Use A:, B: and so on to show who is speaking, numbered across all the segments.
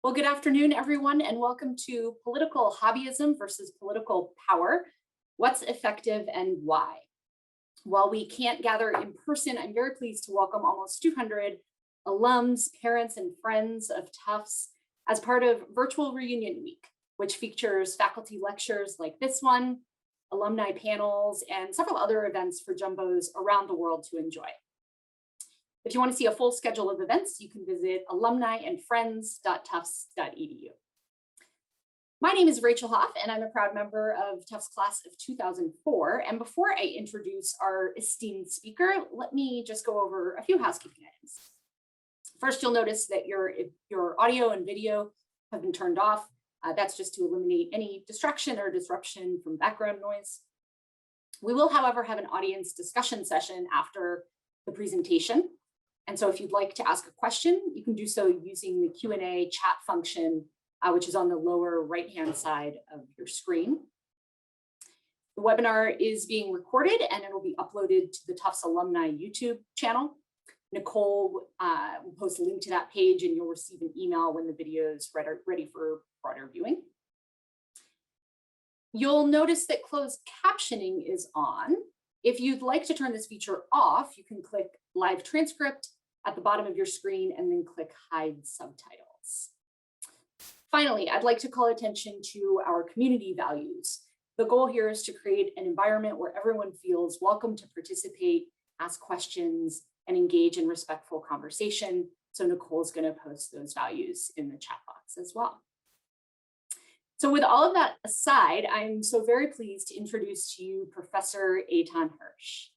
A: Well, good afternoon, everyone, and welcome to Political Hobbyism versus Political Power, What's Effective and Why? While we can't gather in person, I'm very pleased to welcome almost 200 alums, parents, and friends of Tufts as part of Virtual Reunion Week, which features faculty lectures like this one, alumni panels, and several other events for jumbos around the world to enjoy. If you want to see a full schedule of events, you can visit alumniandfriends.tufts.edu. My name is Rachel Hoff, and I'm a proud member of Tufts class of 2004. And before I introduce our esteemed speaker, let me just go over a few housekeeping items. First, you'll notice that your audio and video have been turned off. That's just to eliminate any distraction or disruption from background noise. We will, however, have an audience discussion session after the presentation. And so if you'd like to ask a question, you can do so using the Q&A chat function, which is on the lower right-hand side of your screen. The webinar is being recorded and it'll be uploaded to the Tufts Alumni YouTube channel. Nicole will post a link to that page and you'll receive an email when the video is ready for broader viewing. You'll notice that closed captioning is on. If you'd like to turn this feature off, you can click Live Transcript at the bottom of your screen and then click Hide Subtitles. Finally, I'd like to call attention to our community values. The goal here is to create an environment where everyone feels welcome to participate, ask questions, and engage in respectful conversation. So Nicole's going to post those values in the chat box as well. So with all of that aside, I'm so very pleased to introduce to you Professor Eitan Hersh.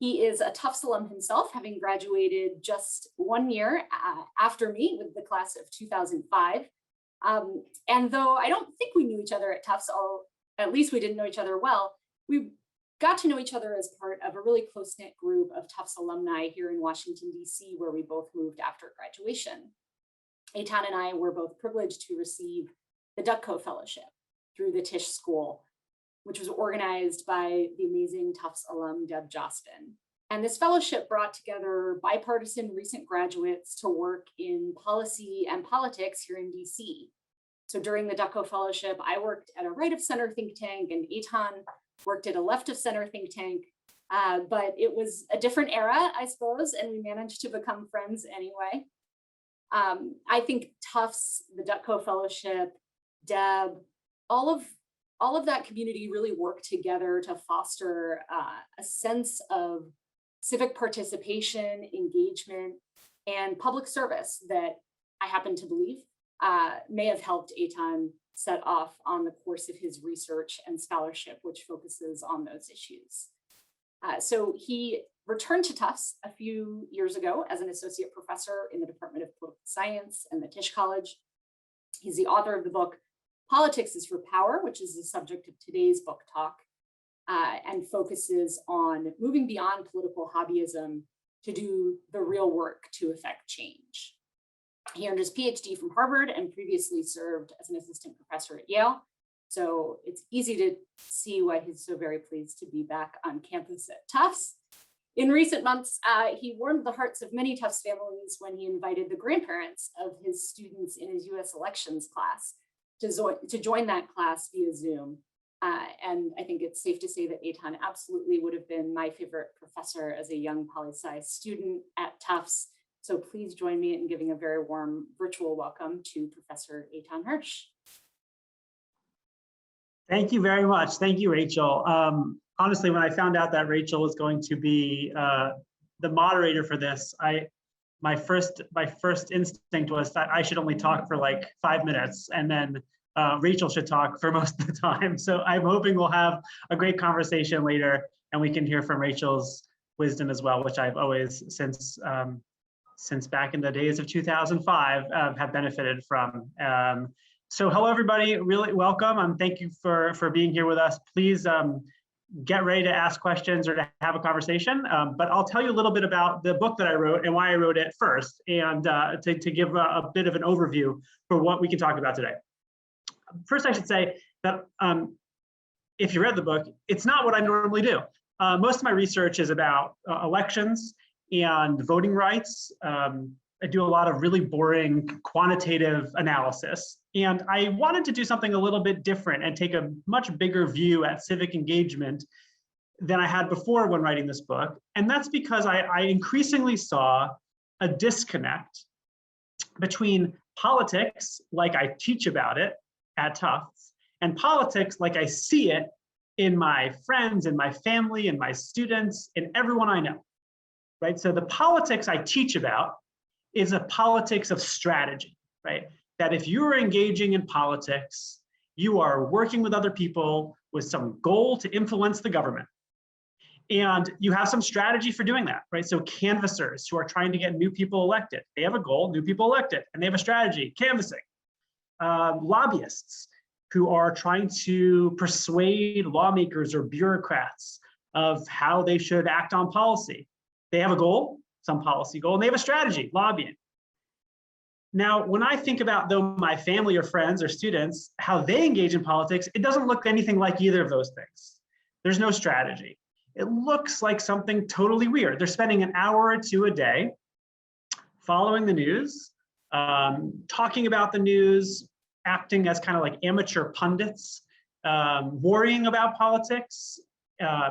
A: He is a Tufts alum himself, having graduated just 1 year after me with the class of 2005. And though I don't think we knew each other at Tufts, at least we didn't know each other well, we got to know each other as part of a really close-knit group of Tufts alumni here in Washington, D.C., where we both moved after graduation. Eitan and I were both privileged to receive the Ducko Fellowship through the Tisch School, which was organized by the amazing Tufts alum, Deb Jostin. And this fellowship brought together bipartisan recent graduates to work in policy and politics here in DC. So during the Ducko Fellowship, I worked at a right of center think tank and Eitan worked at a left of center think tank. But it was a different era, I suppose, and we managed to become friends anyway. I think Tufts, the Ducko Fellowship, Deb, all of that community really worked together to foster a sense of civic participation, engagement, and public service that I happen to believe may have helped Eitan set off on the course of his research and scholarship, which focuses on those issues. So he returned to Tufts a few years ago as an associate professor in the Department of Political Science and the Tisch College. He's the author of the book, Politics is for Power, which is the subject of today's book talk, and focuses on moving beyond political hobbyism to do the real work to effect change. He earned his PhD from Harvard and previously served as an assistant professor at Yale. So it's easy to see why he's so very pleased to be back on campus at Tufts. In recent months, he warmed the hearts of many Tufts families when he invited the grandparents of his students in his US elections class to join that class via Zoom. And I think it's safe to say that Eitan absolutely would have been my favorite professor as a young poli-sci student at Tufts. So please join me in giving a very warm virtual welcome to Professor Eitan Hersh.
B: Thank you very much. Thank you, Rachel. Honestly, when I found out that Rachel was going to be the moderator for this, my first instinct was that I should only talk for like 5 minutes and then Rachel should talk for most of the time. So I'm hoping we'll have a great conversation later and we can hear from Rachel's wisdom as well, which I've always, since back in the days of 2005, have benefited from. So hello, everybody, really welcome. Thank you for being here with us. Please get ready to ask questions or to have a conversation. But I'll tell you a little bit about the book that I wrote and why I wrote it first, and to give a bit of an overview for what we can talk about today. First, I should say that if you read the book, it's not what I normally do. Most of my research is about elections and voting rights, do a lot of really boring quantitative analysis. And I wanted to do something a little bit different and take a much bigger view at civic engagement than I had before when writing this book. And that's because I increasingly saw a disconnect between politics, like I teach about it at Tufts, and politics like I see it in my friends, in my family, in my students, in everyone I know, right? So the politics I teach about is a politics of strategy, right? That if you're engaging in politics, you are working with other people with some goal to influence the government. And you have some strategy for doing that, right? So canvassers who are trying to get new people elected, they have a goal, new people elected, and they have a strategy, canvassing. Lobbyists who are trying to persuade lawmakers or bureaucrats of how they should act on policy. They have a goal, some policy goal, and they have a strategy, lobbying. Now, when I think about though my family or friends or students, how they engage in politics, it doesn't look anything like either of those things. There's no strategy. It looks like something totally weird. They're spending an hour or two a day following the news, talking about the news, acting as kind of like amateur pundits, worrying about politics,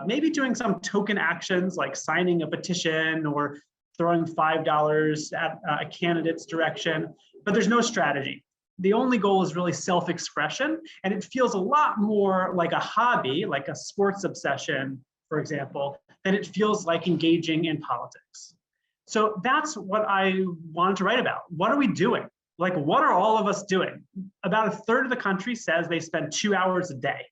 B: maybe doing some token actions like signing a petition or throwing $5 at a candidate's direction, but there's no strategy. The only goal is really self-expression, and it feels a lot more like a hobby, like a sports obsession, for example, than it feels like engaging in politics. So that's what I wanted to write about. What are we doing? Like, what are all of us doing? About a third of the country says they spend 2 hours a day,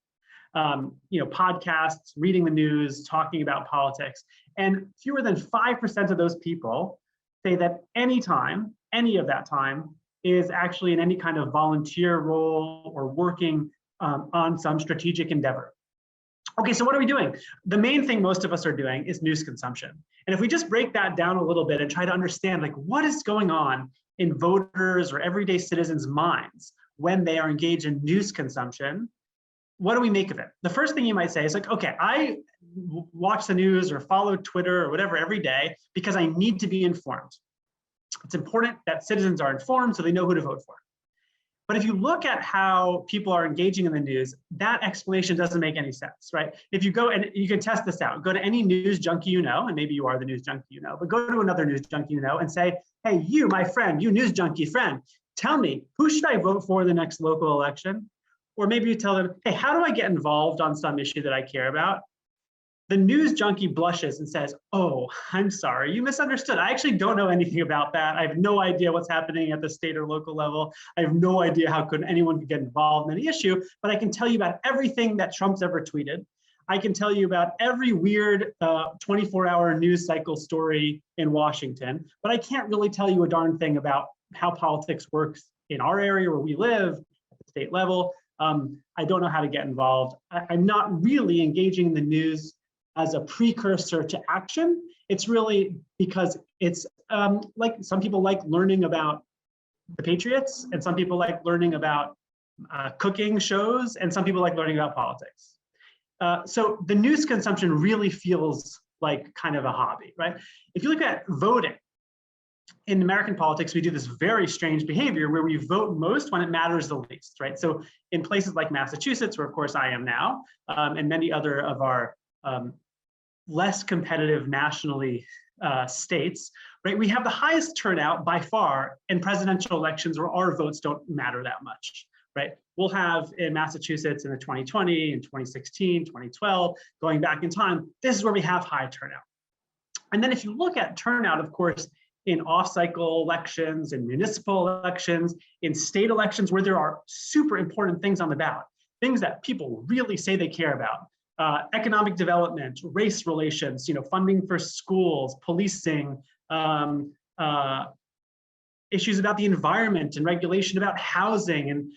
B: podcasts, reading the news, talking about politics. And fewer than 5% of those people say that any of that time is actually in any kind of volunteer role or working on some strategic endeavor. Okay, so what are we doing? The main thing most of us are doing is news consumption. And if we just break that down a little bit and try to understand like what is going on in voters or everyday citizens' minds when they are engaged in news consumption, what do we make of it? The first thing you might say is like, okay, I watch the news or follow Twitter or whatever every day because I need to be informed. It's important that citizens are informed so they know who to vote for. But if you look at how people are engaging in the news, that explanation doesn't make any sense, right? If you go, and you can test this out, go to any news junkie you know, and maybe you are the news junkie you know, but go to another news junkie you know and say, hey, you, my friend, you news junkie friend, tell me, who should I vote for in the next local election? Or maybe you tell them, hey, how do I get involved on some issue that I care about? The news junkie blushes and says, oh, I'm sorry, you misunderstood. I actually don't know anything about that. I have no idea what's happening at the state or local level. I have no idea how anyone could get involved in any issue, but I can tell you about everything that Trump's ever tweeted. I can tell you about every weird 24-hour news cycle story in Washington, but I can't really tell you a darn thing about how politics works in our area where we live at the state level. I don't know how to get involved. I'm not really engaging in the news as a precursor to action. It's really because it's like some people like learning about the Patriots, and some people like learning about cooking shows, and some people like learning about politics. So the news consumption really feels like kind of a hobby, right? If you look at voting, in American politics, we do this very strange behavior where we vote most when it matters the least, right? So in places like Massachusetts, where of course I am now, and many other of our less competitive nationally states, right? We have the highest turnout by far in presidential elections where our votes don't matter that much, right? We'll have in Massachusetts in the 2020, in 2016, 2012, going back in time, this is where we have high turnout. And then if you look at turnout, of course, in off-cycle elections, in municipal elections, in state elections where there are super important things on the ballot, things that people really say they care about. Economic development, race relations, funding for schools, policing, issues about the environment and regulation about housing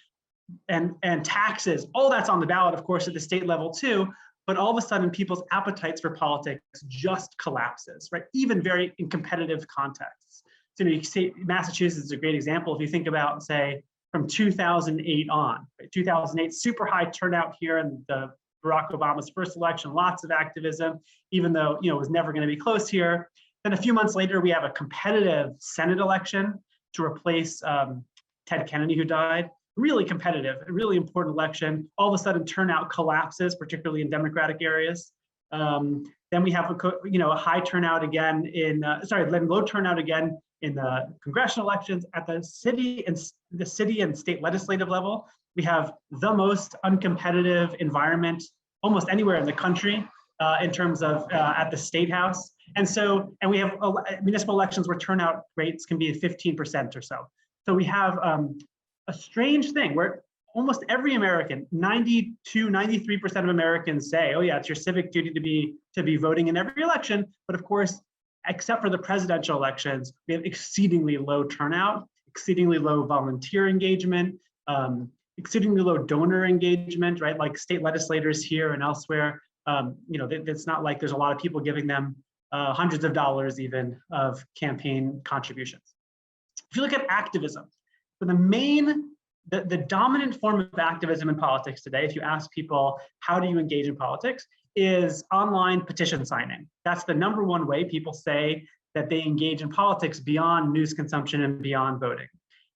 B: and taxes. All that's on the ballot, of course, at the state level too. But all of a sudden, people's appetites for politics just collapses, right? Even very in competitive contexts. So you say Massachusetts is a great example. If you think about, say, from 2008 on, right? 2008, super high turnout here in the Barack Obama's first election, lots of activism, even though it was never going to be close here. Then a few months later, we have a competitive Senate election to replace Ted Kennedy, who died. Really competitive, a really important election. All of a sudden, turnout collapses, particularly in Democratic areas. Then we have a high turnout again then low turnout again in the congressional elections. At the city and state legislative level, we have the most uncompetitive environment almost anywhere in the country in terms of at the state house. And we have municipal elections where turnout rates can be 15% or so. So we have a strange thing where almost every American, 92, 93% of Americans say, oh yeah, it's your civic duty to be voting in every election. But of course, except for the presidential elections, we have exceedingly low turnout, exceedingly low volunteer engagement, exceedingly low donor engagement, right? Like state legislators here and elsewhere, it's not like there's a lot of people giving them hundreds of dollars even of campaign contributions. If you look at activism, so the dominant form of activism in politics today, if you ask people, how do you engage in politics, is online petition signing. That's the #1 way people say that they engage in politics beyond news consumption and beyond voting.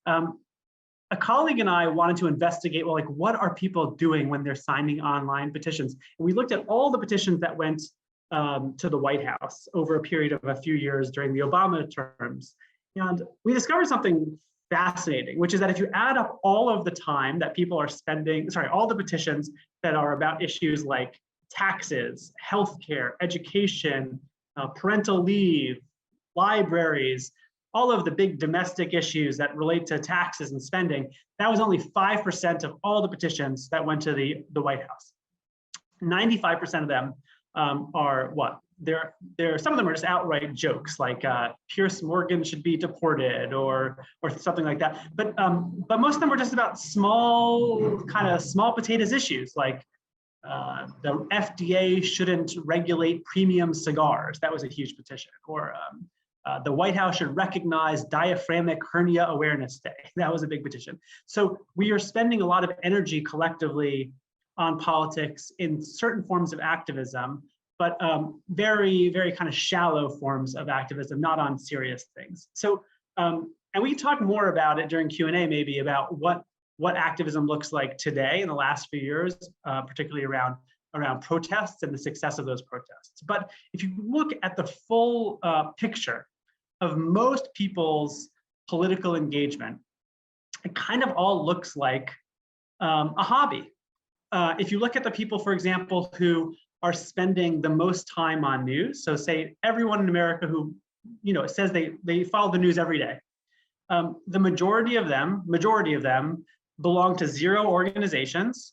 B: A colleague and I wanted to investigate, well, like, what are people doing when they're signing online petitions? And we looked at all the petitions that went to the White House over a period of a few years during the Obama terms. And we discovered something fascinating, which is that if you add up all of the time that people are spending, all the petitions that are about issues like taxes, healthcare, education, parental leave, libraries, all of the big domestic issues that relate to taxes and spending, that was only 5% of all the petitions that went to the White House. 95% of them are what? Some of them are just outright jokes, like Pierce Morgan should be deported or something like that. But most of them were just about small potatoes issues, like the FDA shouldn't regulate premium cigars. That was a huge petition. Or the White House should recognize Diaphragmatic Hernia Awareness Day. That was a big petition. So we are spending a lot of energy collectively on politics in certain forms of activism, but very, very kind of shallow forms of activism, not on serious things. So, and we can talk more about it during Q&A maybe about what activism looks like today in the last few years, particularly around protests and the success of those protests. But if you look at the full picture of most people's political engagement, it kind of all looks like a hobby. If you look at the people, for example, who are spending the most time on news, so say everyone in America who says they follow the news every day, the majority of them belong to 0 organizations.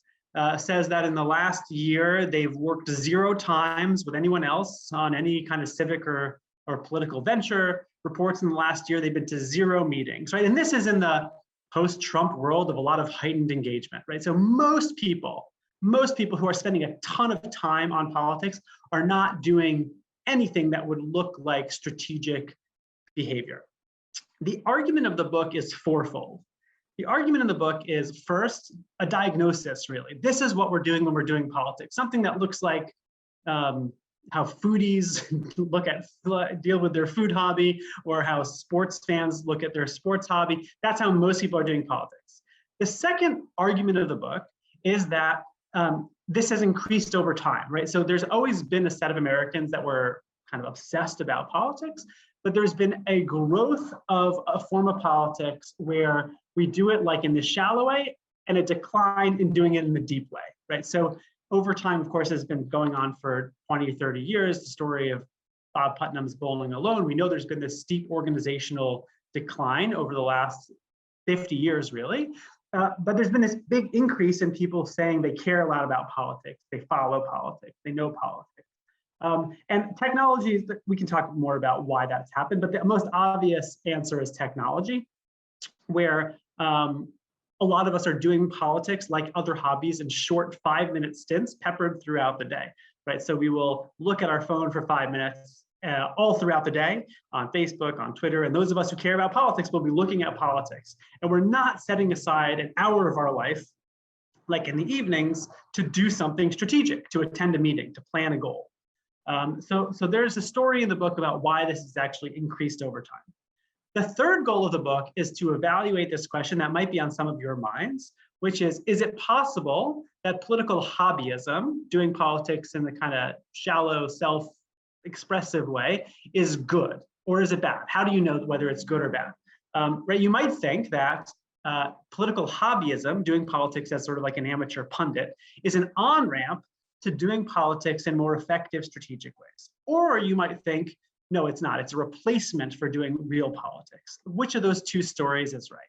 B: Says that in the last year they've worked 0 times with anyone else on any kind of civic or political venture. Reports in the last year they've been to 0 meetings, right? And this is in the post-Trump world of a lot of heightened engagement, right? So most people who are spending a ton of time on politics are not doing anything that would look like strategic behavior. The argument of the book is fourfold. The argument in the book is, first, a diagnosis, really. This is what we're doing when we're doing politics. Something that looks like how foodies deal with their food hobby, or how sports fans look at their sports hobby. That's how most people are doing politics. The second argument of the book is that this has increased over time, right? So there's always been a set of Americans that were kind of obsessed about politics, but there's been a growth of a form of politics where we do it like in the shallow way and a decline in doing it in the deep way, right? So over time, of course, has been going on for 20, 30 years, the story of Bob Putnam's Bowling Alone. We know there's been this steep organizational decline over the last 50 years, really. But there's been this big increase in people saying they care a lot about politics, they follow politics, they know politics. And technology, we can talk more about why that's happened, but the most obvious answer is technology, where a lot of us are doing politics like other hobbies in short 5-minute stints peppered throughout the day, right? So we will look at our phone for 5 minutes all throughout the day on Facebook, on Twitter, and those of us who care about politics will be looking at politics. And we're not setting aside an hour of our life, like in the evenings, to do something strategic, to attend a meeting, to plan a goal. So there's a story in the book about why this has actually increased over time. The third goal of the book is to evaluate this question that might be on some of your minds, which is it possible that political hobbyism, doing politics in the kind of shallow, self-expressive way, is good, or is it bad? How do you know whether it's good or bad? Right, you might think that political hobbyism, doing politics as sort of like an amateur pundit, is an on-ramp to doing politics in more effective strategic ways. Or you might think, no, it's not. It's a replacement for doing real politics. Which of those two stories is right?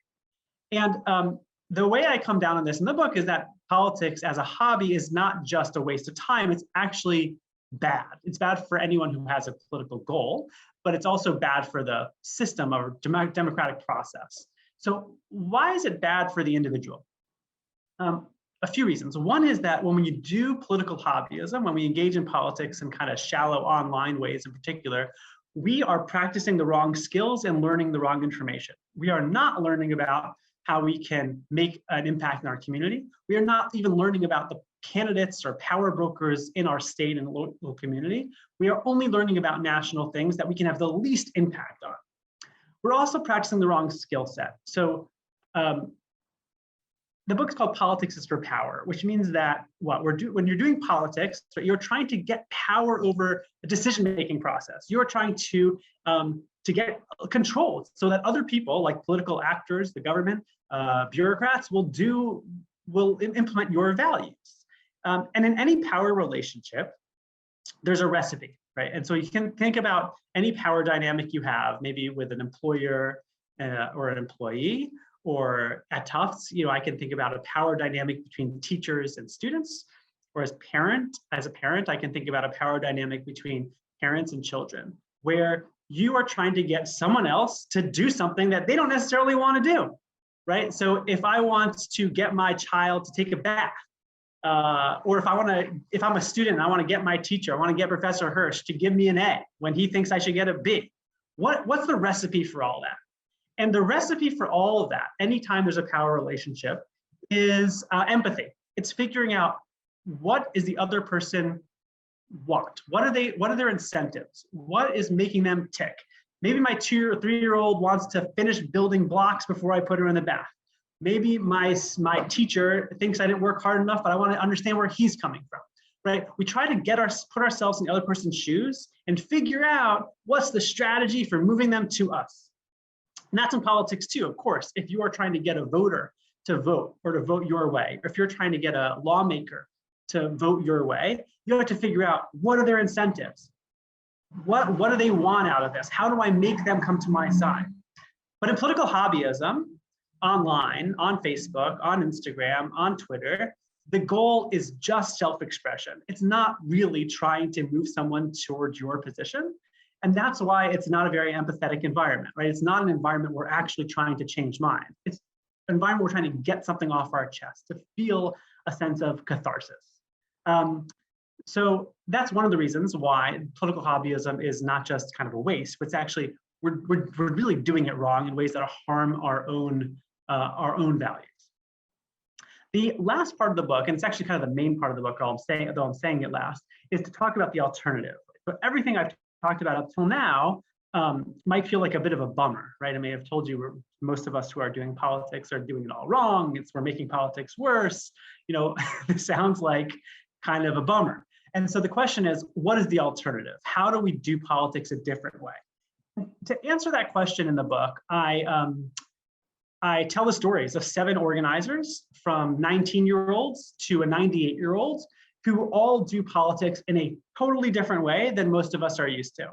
B: And the way I come down on this in the book is that politics as a hobby is not just a waste of time. It's actually bad. It's bad for anyone who has a political goal, but it's also bad for the system or democratic process. So why is it bad for the individual? A few reasons. One is that when you do political hobbyism, when we engage in politics in kind of shallow online ways in particular, we are practicing the wrong skills and learning the wrong information. We are not learning about how we can make an impact in our community. We are not even learning about the candidates or power brokers in our state and local community. We are only learning about national things that we can have the least impact on. We're also practicing the wrong skill set. So the book's called Politics is for Power, which means that when you're doing politics, you're trying to get power over the decision-making process. You're trying to get control so that other people, like political actors, the government, bureaucrats, will implement your values. And in any power relationship, there's a recipe, right? And so you can think about any power dynamic you have, maybe with an employer or an employee, or at Tufts, I can think about a power dynamic between teachers and students, or as a parent, I can think about a power dynamic between parents and children, where you are trying to get someone else to do something that they don't necessarily want to do, right? So if I want to get my child to take a bath, or if I'm a student, I want to get my teacher, I want to get Professor Hersh to give me an A when he thinks I should get a B. What's the recipe for all that? And the recipe for all of that, anytime there's a power relationship, is empathy. It's figuring out what is the other person want? What are their incentives? What is making them tick? Maybe my 2 or 3-year-old wants to finish building blocks before I put her in the bath. Maybe my teacher thinks I didn't work hard enough, but I want to understand where he's coming from, right? We try to put ourselves in the other person's shoes and figure out what's the strategy for moving them to us. And that's in politics too, of course. If you are trying to get a voter to vote or to vote your way, or if you're trying to get a lawmaker to vote your way, you have to figure out what are their incentives? What do they want out of this? How do I make them come to my side? But in political hobbyism, online, on Facebook, on Instagram, on Twitter, the goal is just self-expression. It's not really trying to move someone towards your position. And that's why it's not a very empathetic environment, right? It's not an environment we're actually trying to change minds. It's an environment we're trying to get something off our chest, to feel a sense of catharsis. So that's one of the reasons why political hobbyism is not just kind of a waste, but it's actually, we're really doing it wrong in ways that harm our own values. The last part of the book, and it's actually kind of the main part of the book, though I'm saying it last, is to talk about the alternative. So everything I've talked about up till now might feel like a bit of a bummer, right? I may have told you most of us who are doing politics are doing it all wrong. We're making politics worse. This sounds like kind of a bummer. And so the question is, what is the alternative? How do we do politics a different way? To answer that question in the book, I tell the stories of 7 organizers, from 19-year-olds to a 98-year-old, who all do politics in a totally different way than most of us are used to.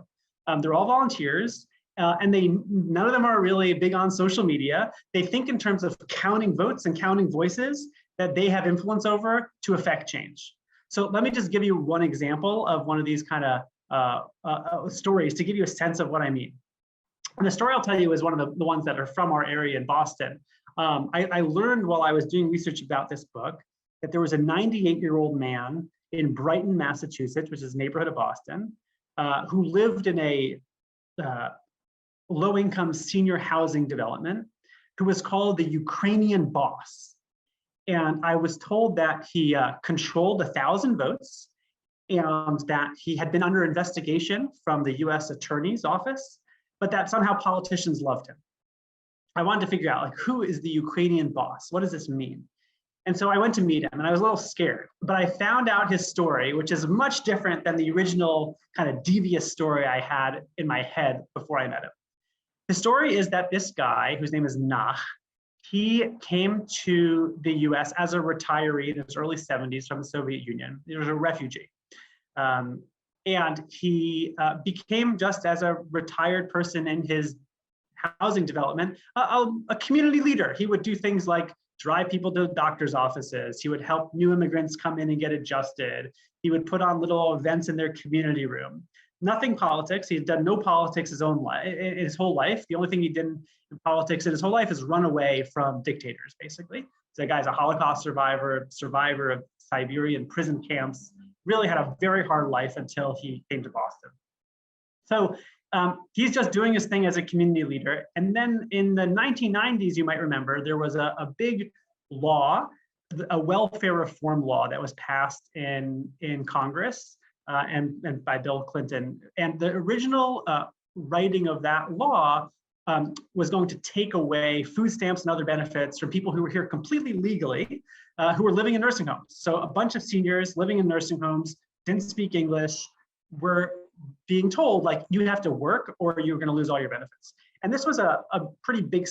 B: They're all volunteers, and none of them are really big on social media. They think in terms of counting votes and counting voices that they have influence over to affect change. So let me just give you one example of one of these kind of stories to give you a sense of what I mean. And the story I'll tell you is one of the ones that are from our area in Boston. I learned while I was doing research about this book that there was a 98-year-old man in Brighton, Massachusetts, which is a neighborhood of Boston, who lived in a low-income senior housing development, who was called the Ukrainian boss. And I was told that he controlled 1,000 votes, and that he had been under investigation from the US Attorney's Office, but that somehow politicians loved him. I wanted to figure out, like, who is the Ukrainian boss? What does this mean? And so I went to meet him, and I was a little scared, but I found out his story, which is much different than the original kind of devious story I had in my head before I met him. The story is that this guy, whose name is Nach, he came to the US as a retiree in his early 70s from the Soviet Union. He was a refugee. And he became, just as a retired person in his housing development, a community leader. He would do things like drive people to doctor's offices. He would help new immigrants come in and get adjusted. He would put on little events in their community room. Nothing politics. He'd done no politics his whole life. The only thing he did in politics in his whole life is run away from dictators, basically. So the guy's a Holocaust survivor of Siberian prison camps, really had a very hard life until he came to Boston. So he's just doing his thing as a community leader. And then in the 1990s, you might remember, there was a big law, a welfare reform law that was passed in Congress and by Bill Clinton. And the original writing of that law was going to take away food stamps and other benefits from people who were here completely legally, who were living in nursing homes. So a bunch of seniors living in nursing homes, didn't speak English, were being told, like, you have to work or you're going to lose all your benefits. And this was a pretty big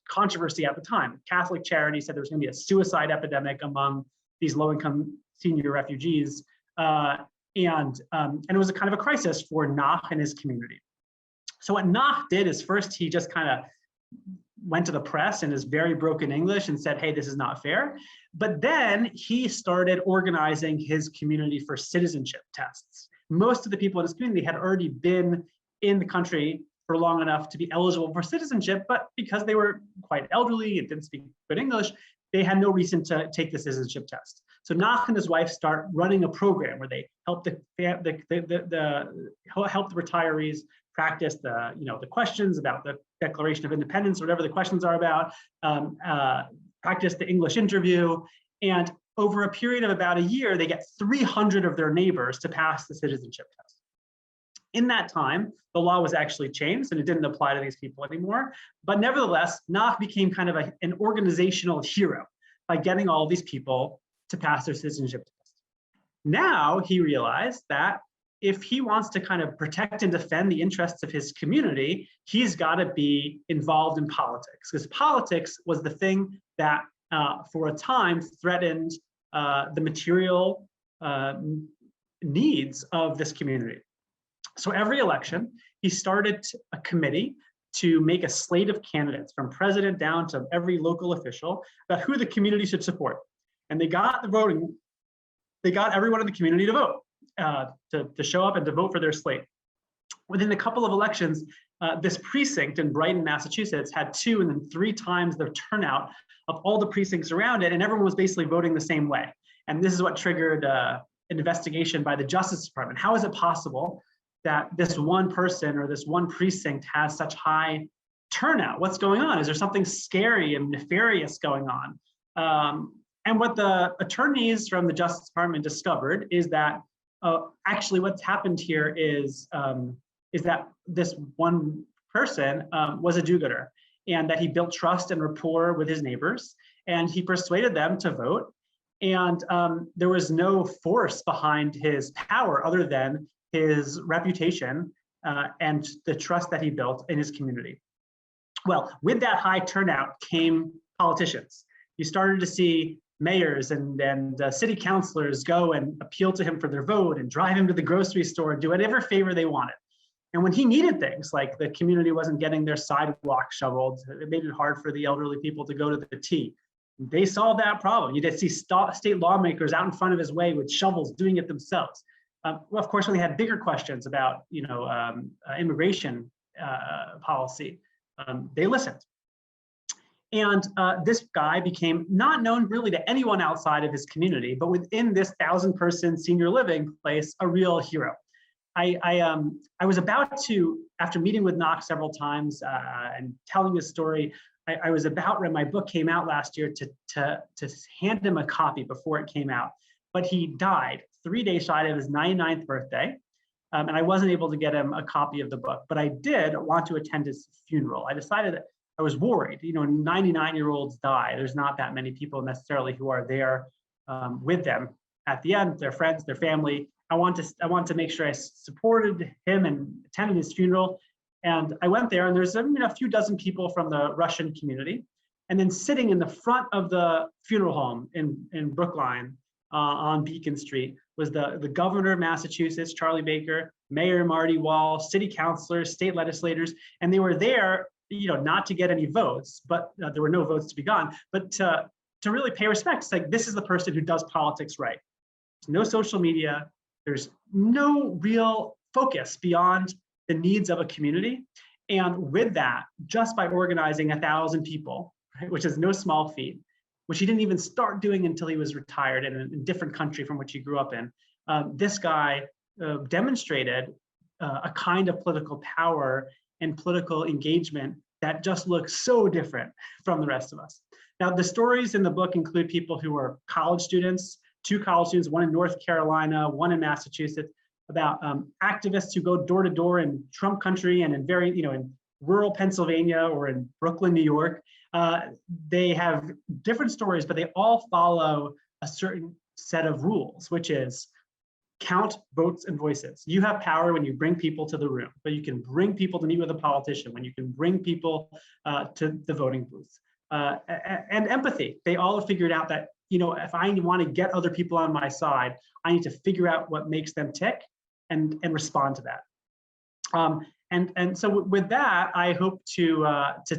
B: controversy at the time. Catholic Charities said there was going to be a suicide epidemic among these low-income senior refugees. And it was a kind of a crisis for Nach and his community. So what Nach did is, first he just kind of went to the press in his very broken English and said, hey, this is not fair. But then he started organizing his community for citizenship tests. Most of the people in his community had already been in the country for long enough to be eligible for citizenship, but because they were quite elderly and didn't speak good English, they had no reason to take the citizenship test. So Nach and his wife start running a program where they help the retirees practice the questions about the Declaration of Independence, or whatever the questions are about, practice the English interview, and over a period of about a year, they get 300 of their neighbors to pass the citizenship test. In that time, the law was actually changed and it didn't apply to these people anymore. But nevertheless, Nach became kind of an organizational hero by getting all of these people to pass their citizenship test. Now he realized that if he wants to kind of protect and defend the interests of his community, he's got to be involved in politics, because politics was the thing that for a time threatened the material needs of this community. So every election, he started a committee to make a slate of candidates from president down to every local official about who the community should support. And they got the voting, they got everyone in the community to vote, to show up and to vote for their slate. Within a couple of elections, this precinct in Brighton, Massachusetts had 2 and then 3 times the turnout of all the precincts around it, and everyone was basically voting the same way. And this is what triggered an investigation by the Justice Department. How is it possible that this one person or this one precinct has such high turnout? What's going on? Is there something scary and nefarious going on? And what the attorneys from the Justice Department discovered is that actually what's happened here is that this one person was a do-gooder, and that he built trust and rapport with his neighbors, and he persuaded them to vote. And there was no force behind his power other than his reputation and the trust that he built in his community. Well, with that high turnout came politicians. You started to see mayors and city councilors go and appeal to him for their vote and drive him to the grocery store, do whatever favor they wanted. And when he needed things, like the community wasn't getting their sidewalk shoveled, it made it hard for the elderly people to go to the T. They solved that problem. You did see state lawmakers out in front of his way with shovels doing it themselves. Well, of course, when they had bigger questions about, immigration policy, they listened. And this guy became not known really to anyone outside of his community, but within this 1,000-person senior living place, a real hero. I was about to, after meeting with Nach several times and telling his story, I was about, when my book came out last year, to hand him a copy before it came out. But he died 3 days shy of his 99th birthday. And I wasn't able to get him a copy of the book, but I did want to attend his funeral. I decided that I was worried, 99-year-olds die. There's not that many people necessarily who are there with them at the end, their friends, their family. I want to make sure I supported him and attended his funeral. And I went there, and there's a few dozen people from the Russian community. And then sitting in the front of the funeral home in Brookline on Beacon Street was the governor of Massachusetts, Charlie Baker, Mayor Marty Wall, city councilors, state legislators, and they were there, not to get any votes, but there were no votes to be gotten, but to really pay respect. It's like, this is the person who does politics right. There's no social media. There's no real focus beyond the needs of a community. And with that, just by organizing 1,000 people, right, which is no small feat, which he didn't even start doing until he was retired in a different country from which he grew up in, this guy demonstrated a kind of political power and political engagement that just looks so different from the rest of us. Now, the stories in the book include people who are college students, 2 college students, one in North Carolina, one in Massachusetts, about activists who go door to door in Trump country and in in rural Pennsylvania or in Brooklyn, New York. They have different stories, but they all follow a certain set of rules, which is count votes and voices. You have power when you bring people to the room, but you can bring people to meet with a politician, when you can bring people to the voting booth. And empathy. They all have figured out that, if I want to get other people on my side, I need to figure out what makes them tick and respond to that. And so with that, I hope to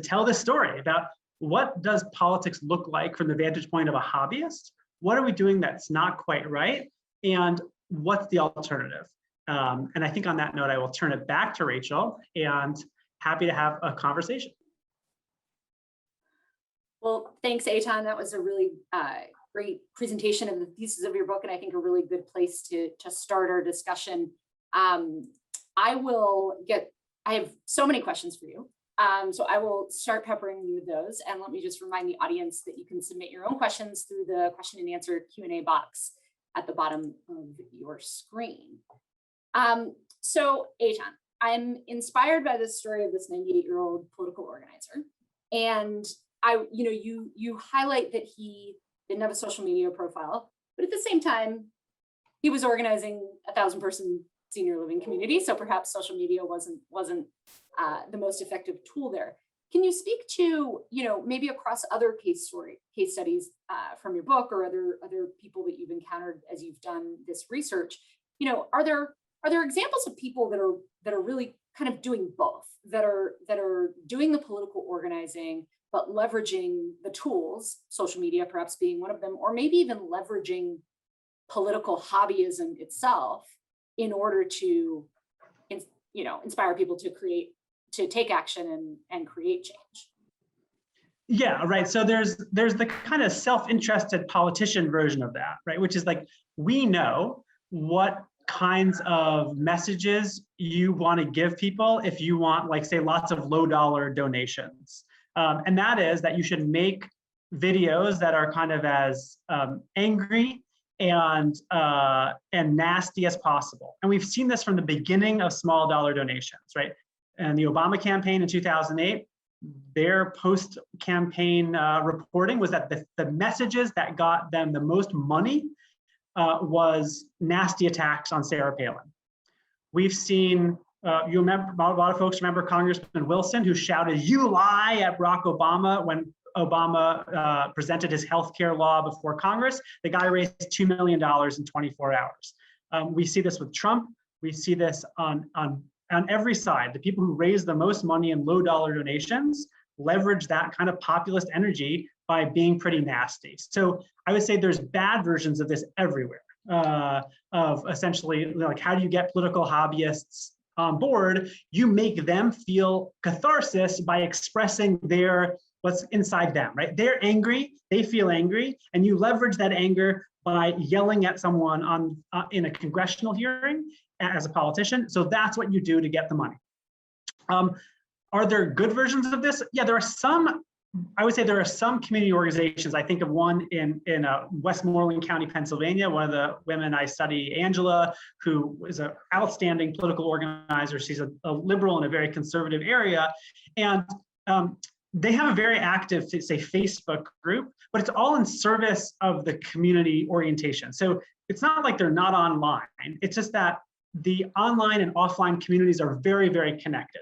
B: tell this story about what does politics look like from the vantage point of a hobbyist? What are we doing that's not quite right? And what's the alternative? And I think on that note, I will turn it back to Rachel, and happy to have a conversation.
A: Well, thanks, Eitan. That was a really great presentation of the thesis of your book, and I think a really good place to start our discussion. I have so many questions for you. So I will start peppering you with those. And let me just remind the audience that you can submit your own questions through the question and answer Q&A box at the bottom of your screen. So Eitan, I'm inspired by the story of this 98-year-old political organizer. And you highlight that he didn't have a social media profile, but at the same time, he was organizing a 1,000-person senior living community. So perhaps social media wasn't the most effective tool there. Can you speak to, maybe across other case studies from your book, or other people that you've encountered as you've done this research? Are there examples of people that are really kind of doing both, that are doing the political organizing, but leveraging the tools, social media perhaps being one of them, or maybe even leveraging political hobbyism itself in order to, inspire people to take action and create change?
B: Yeah, right. So there's the kind of self-interested politician version of that, right? Which is like, we know what kinds of messages you want to give people if you want, like, say, lots of low-dollar donations. And that is that you should make videos that are kind of as angry and nasty as possible. And we've seen this from the beginning of small dollar donations, right? And the Obama campaign in 2008, their post-campaign reporting was that the messages that got them the most money was nasty attacks on Sarah Palin. We've seen, you remember, a lot of folks remember Congressman Wilson, who shouted, "You lie," at Barack Obama when Obama presented his healthcare law before Congress. The guy raised $2 million in 24 hours. We see this with Trump. We see this on every side. The people who raise the most money in low dollar donations leverage that kind of populist energy by being pretty nasty. So I would say there's bad versions of this everywhere, of essentially, like, how do you get political hobbyists on board? You make them feel catharsis by expressing what's inside them, right? They're angry, they feel angry, and you leverage that anger by yelling at someone in a congressional hearing as a politician. So that's what you do to get the money. Are there good versions of this? Yeah, there are some I would say there are some community organizations. I think of one in Westmoreland County, Pennsylvania. One of the women I study, Angela, who is an outstanding political organizer. She's a liberal in a very conservative area. And they have a very active, say, Facebook group, but it's all in service of the community orientation. So it's not like they're not online. It's just that the online and offline communities are very, very connected.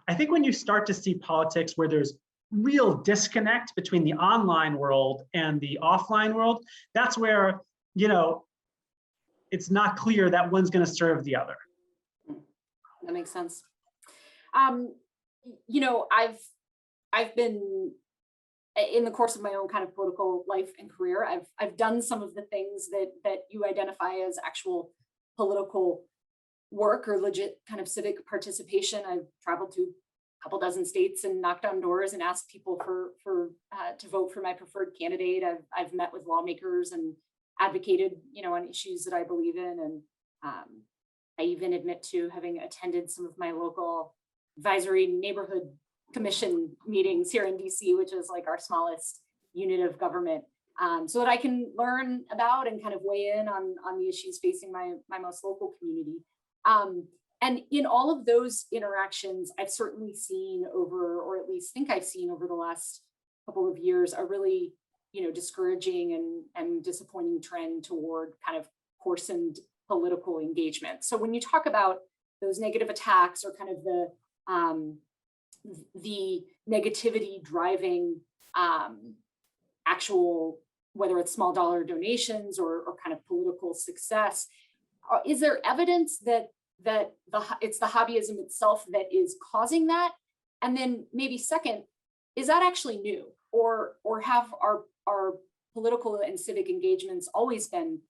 B: I think when you start to see politics where there's real disconnect between the online world and the offline world, that's where, you know, it's not clear that one's going to serve the other.
A: That makes sense. You know, I've been, in the course of my own kind of political life and career, I've done some of the things that you identify as actual political work or legit kind of civic participation. I've traveled to couple dozen states and knocked on doors and asked people to vote for my preferred candidate. I've met with lawmakers and advocated, you know, on issues that I believe in. And I even admit to having attended some of my local advisory neighborhood commission meetings here in DC, which is like our smallest unit of government, so that I can learn about and kind of weigh in on the issues facing my most local community. And in all of those interactions, I've certainly seen over, or at least think I've seen over the last couple of years, a really, you know, discouraging and disappointing trend toward kind of coarsened political engagement. So when you talk about those negative attacks or kind of the negativity driving actual, whether it's small dollar donations or kind of political success, is there evidence that it's the hobbyism itself that is causing that? And then maybe second, is that actually new, or have our political and civic engagements always been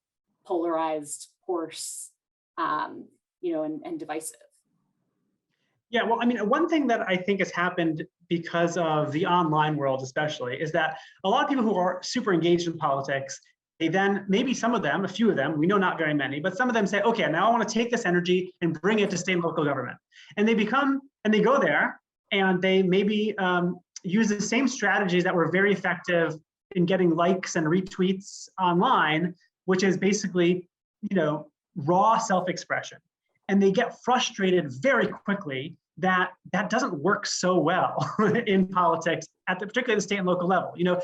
A: polarized, coarse, you know, and divisive?
B: Yeah, well, I mean, one thing that I think has happened because of the online world especially is that a lot of people who are super engaged in politics, they then, maybe some of them, a few of them, we know not very many, but some of them say, okay, now I want to take this energy and bring it to state and local government. And they go there and they maybe use the same strategies that were very effective in getting likes and retweets online, which is basically, you know, raw self-expression. And they get frustrated very quickly that doesn't work so well in politics at particularly the state and local level. You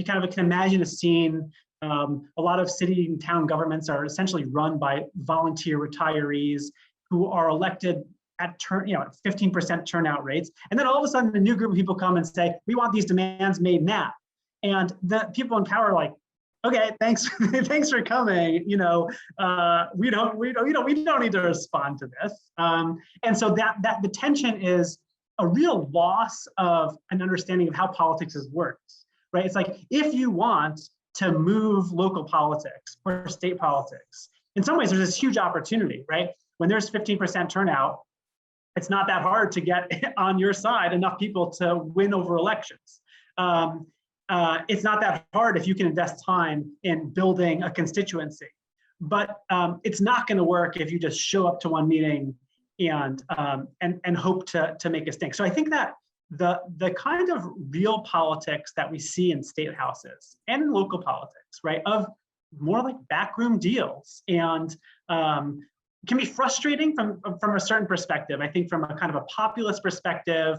B: kind of can imagine a scene. A lot of city and town governments are essentially run by volunteer retirees who are elected at 15% turnout rates. And then all of a sudden a new group of people come and say, we want these demands made now. And the people in power are like, okay, thanks for coming. You know, we don't need to respond to this. And so that the tension is a real loss of an understanding of how politics works, right? It's like, if you want to move local politics or state politics, in some ways there's this huge opportunity, right? When there's 15% turnout, it's not that hard to get on your side enough people to win over elections. It's not that hard if you can invest time in building a constituency, but it's not going to work if you just show up to one meeting and hope to make a stink. So I think that the kind of real politics that we see in state houses and in local politics, right, of more like backroom deals and can be frustrating from a certain perspective. I think from a kind of a populist perspective,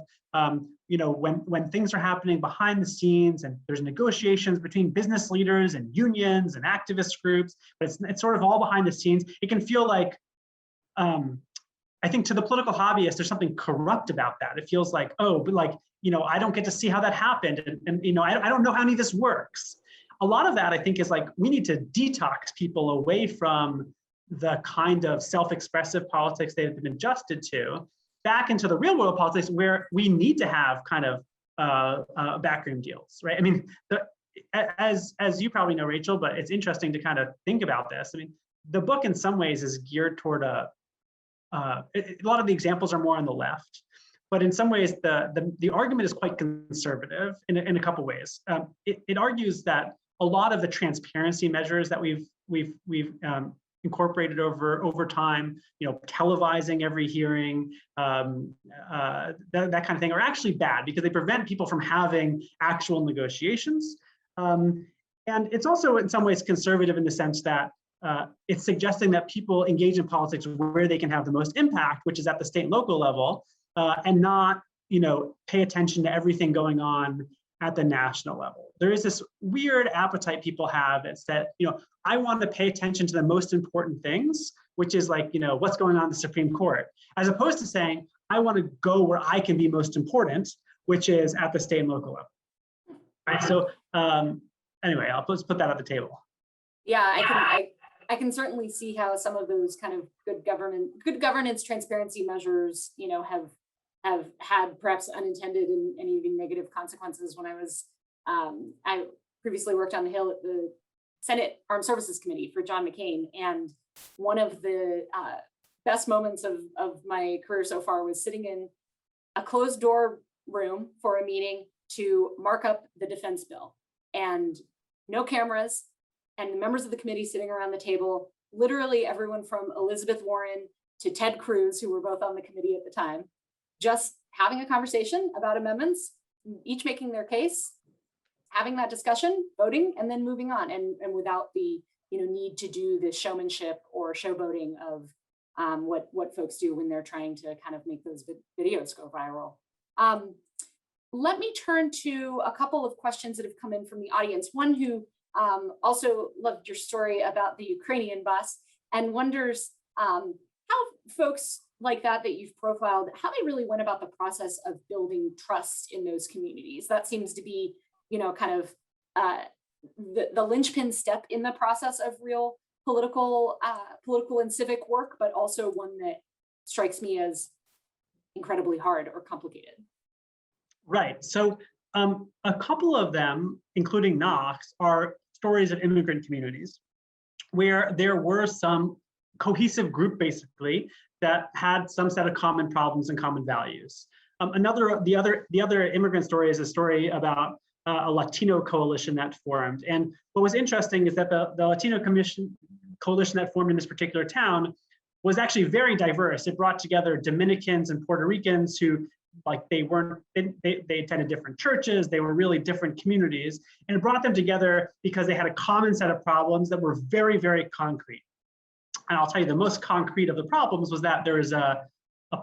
B: you know, when things are happening behind the scenes and there's negotiations between business leaders and unions and activist groups, but it's sort of all behind the scenes, it can feel like, I think to the political hobbyist, there's something corrupt about that. It feels like, oh, but like, you know, I don't get to see how that happened. And you know, I don't know how any of this works. A lot of that, I think, is like, we need to detox people away from the kind of self-expressive politics they've been adjusted to, back into the real world politics where we need to have kind of backroom deals, right? I mean, as you probably know, Rachel, but it's interesting to kind of think about this. I mean, the book in some ways is geared toward a lot of the examples are more on the left, but in some ways the argument is quite conservative in a couple ways. It argues that a lot of the transparency measures that we've incorporated over time, televising every hearing, that kind of thing, are actually bad because they prevent people from having actual negotiations. And it's also in some ways conservative in the sense that it's suggesting that people engage in politics where they can have the most impact, which is at the state and local level, and not, pay attention to everything going on at the national level. There is this weird appetite people have. It's that, I want to pay attention to the most important things, which is like, what's going on in the Supreme Court, as opposed to saying, I want to go where I can be most important, which is at the state and local level. Right. So anyway, let's put that on the table.
A: Yeah, I can certainly see how some of those kind of good governance, transparency measures, have had perhaps unintended and even negative consequences. When I previously worked on the Hill at the Senate Armed Services Committee for John McCain, and one of the best moments of my career so far was sitting in a closed door room for a meeting to mark up the defense bill, and no cameras, and the members of the committee sitting around the table, literally everyone from Elizabeth Warren to Ted Cruz, who were both on the committee at the time, just having a conversation about amendments, each making their case, having that discussion, voting, and then moving on, and without the need to do the showmanship or showboating of what folks do when they're trying to kind of make those videos go viral. Let me turn to a couple of questions that have come in from the audience. One who also loved your story about the Ukrainian bus and wonders how folks like that you've profiled, how they really went about the process of building trust in those communities. That seems to be, kind of the linchpin step in the process of real political and civic work, but also one that strikes me as incredibly hard or complicated.
B: Right. So a couple of them, including Knox, are stories of immigrant communities where there were some cohesive group, basically, that had some set of common problems and common values. The other immigrant story is a story about a Latino coalition that formed. And what was interesting is that the Latino coalition that formed in this particular town was actually very diverse. It brought together Dominicans and Puerto Ricans who, they attended different churches. They were really different communities, and it brought them together because they had a common set of problems that were very, very concrete. And I'll tell you, the most concrete of the problems was that there is a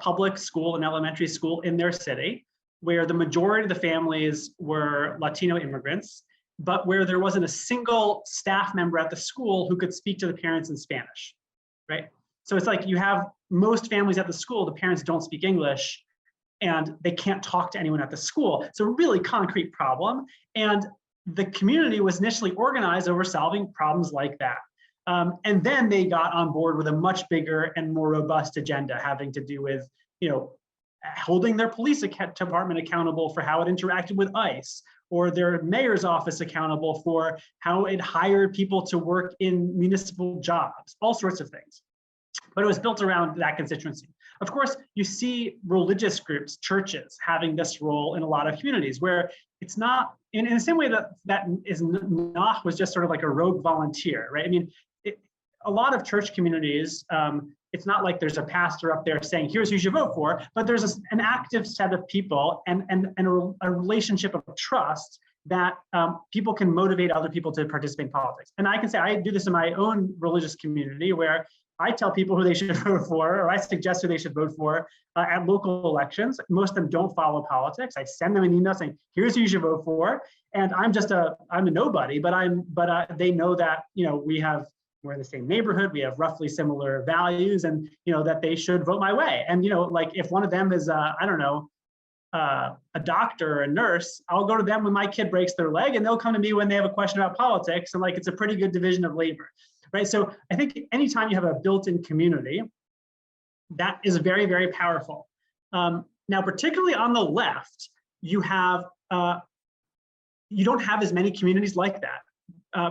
B: public school, an elementary school in their city, where the majority of the families were Latino immigrants, but where there wasn't a single staff member at the school who could speak to the parents in Spanish, right? So it's like you have most families at the school, the parents don't speak English, and they can't talk to anyone at the school. It's a really concrete problem. And the community was initially organized over solving problems like that. And then they got on board with a much bigger and more robust agenda having to do with, holding their police department accountable for how it interacted with ICE, or their mayor's office accountable for how it hired people to work in municipal jobs, all sorts of things. But it was built around that constituency. Of course, you see religious groups, churches, having this role in a lot of communities where it's not, in the same way that Nach was just sort of like a rogue volunteer, right? I mean, a lot of church communities, it's not like there's a pastor up there saying, here's who you should vote for, but there's an active set of people and a relationship of trust that people can motivate other people to participate in politics. And I can say I do this in my own religious community where I tell people who they should vote for, or I suggest who they should vote for at local elections. Most of them don't follow politics. I send them an email saying, here's who you should vote for. And I'm a nobody, but they know that, we're in the same neighborhood, we have roughly similar values, and, that they should vote my way. And, if one of them is, a doctor or a nurse, I'll go to them when my kid breaks their leg, and they'll come to me when they have a question about politics. And it's a pretty good division of labor. Right. So I think anytime you have a built-in community, that is very, very powerful. Now, particularly on the left, you don't have as many communities like that,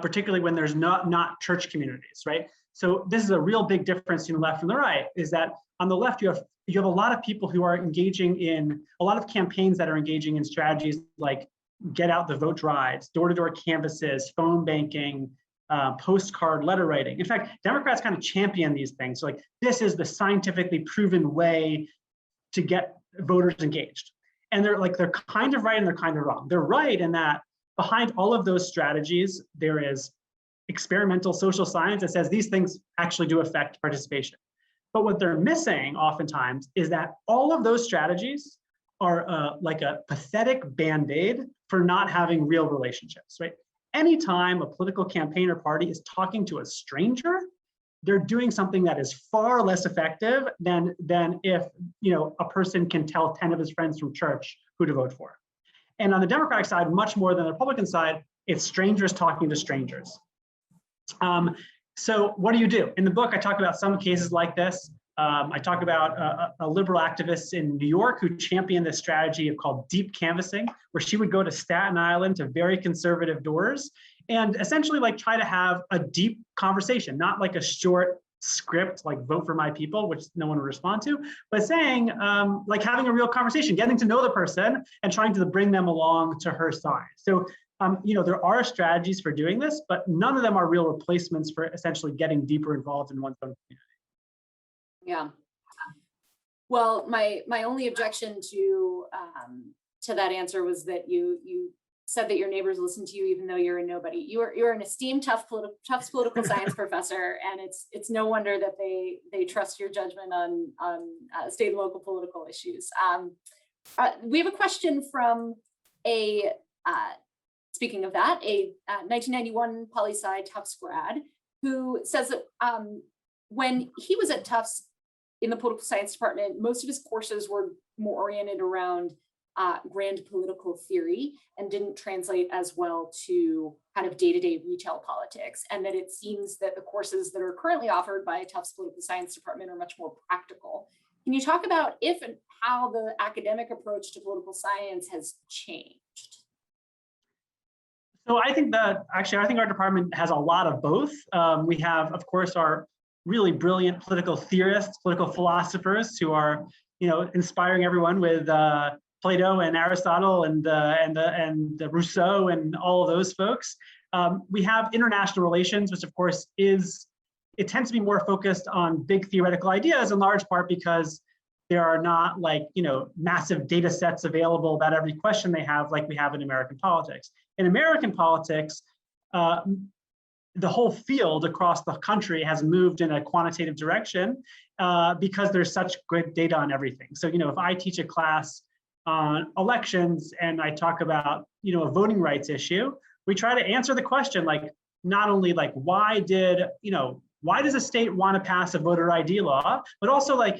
B: particularly when there's not church communities, right? So this is a real big difference between the left and the right, is that on the left, you have a lot of people who are engaging in a lot of campaigns that are engaging in strategies like get out the vote drives, door-to-door canvases, phone banking, postcard letter writing. In fact, Democrats kind of champion these things. So like, this is the scientifically proven way to get voters engaged. And they're kind of right and they're kind of wrong. They're right in that behind all of those strategies, there is experimental social science that says these things actually do affect participation. But what they're missing oftentimes is that all of those strategies are like a pathetic Band-Aid for not having real relationships, right? Anytime a political campaign or party is talking to a stranger, they're doing something that is far less effective than if a person can tell 10 of his friends from church who to vote for. And on the Democratic side, much more than the Republican side, it's strangers talking to strangers. So what do? In the book, I talk about some cases like this. I talk about a liberal activist in New York who championed this strategy called deep canvassing, where she would go to Staten Island to very conservative doors and essentially like try to have a deep conversation, not like a short script like vote for my people, which no one would respond to, but saying like having a real conversation, getting to know the person and trying to bring them along to her side. So there are strategies for doing this, but none of them are real replacements for essentially getting deeper involved in one's own community.
A: Yeah. Well, my only objection to that answer was that you said that your neighbors listen to you even though you're a nobody. You're an esteemed Tufts political science professor, and it's no wonder that they trust your judgment on state and local political issues. We have a question from speaking of that, a 1991 poli-sci Tufts grad who says that when he was at Tufts in the political science department, most of his courses were more oriented around grand political theory and didn't translate as well to kind of day-to-day retail politics. And that it seems that the courses that are currently offered by Tufts political science department are much more practical. Can you talk about if and how the academic approach to political science has changed?
B: So I think our department has a lot of both. We have, of course, our really brilliant political theorists, political philosophers who are, inspiring everyone with Plato and Aristotle and Rousseau and all of those folks. We have international relations, which of course it tends to be more focused on big theoretical ideas in large part because there are not massive data sets available about every question they have like we have in American politics. In American politics, the whole field across the country has moved in a quantitative direction because there's such good data on everything. So, if I teach a class on elections and I talk about, a voting rights issue, we try to answer the question, like, not only like, why does a state want to pass a voter ID law, but also like,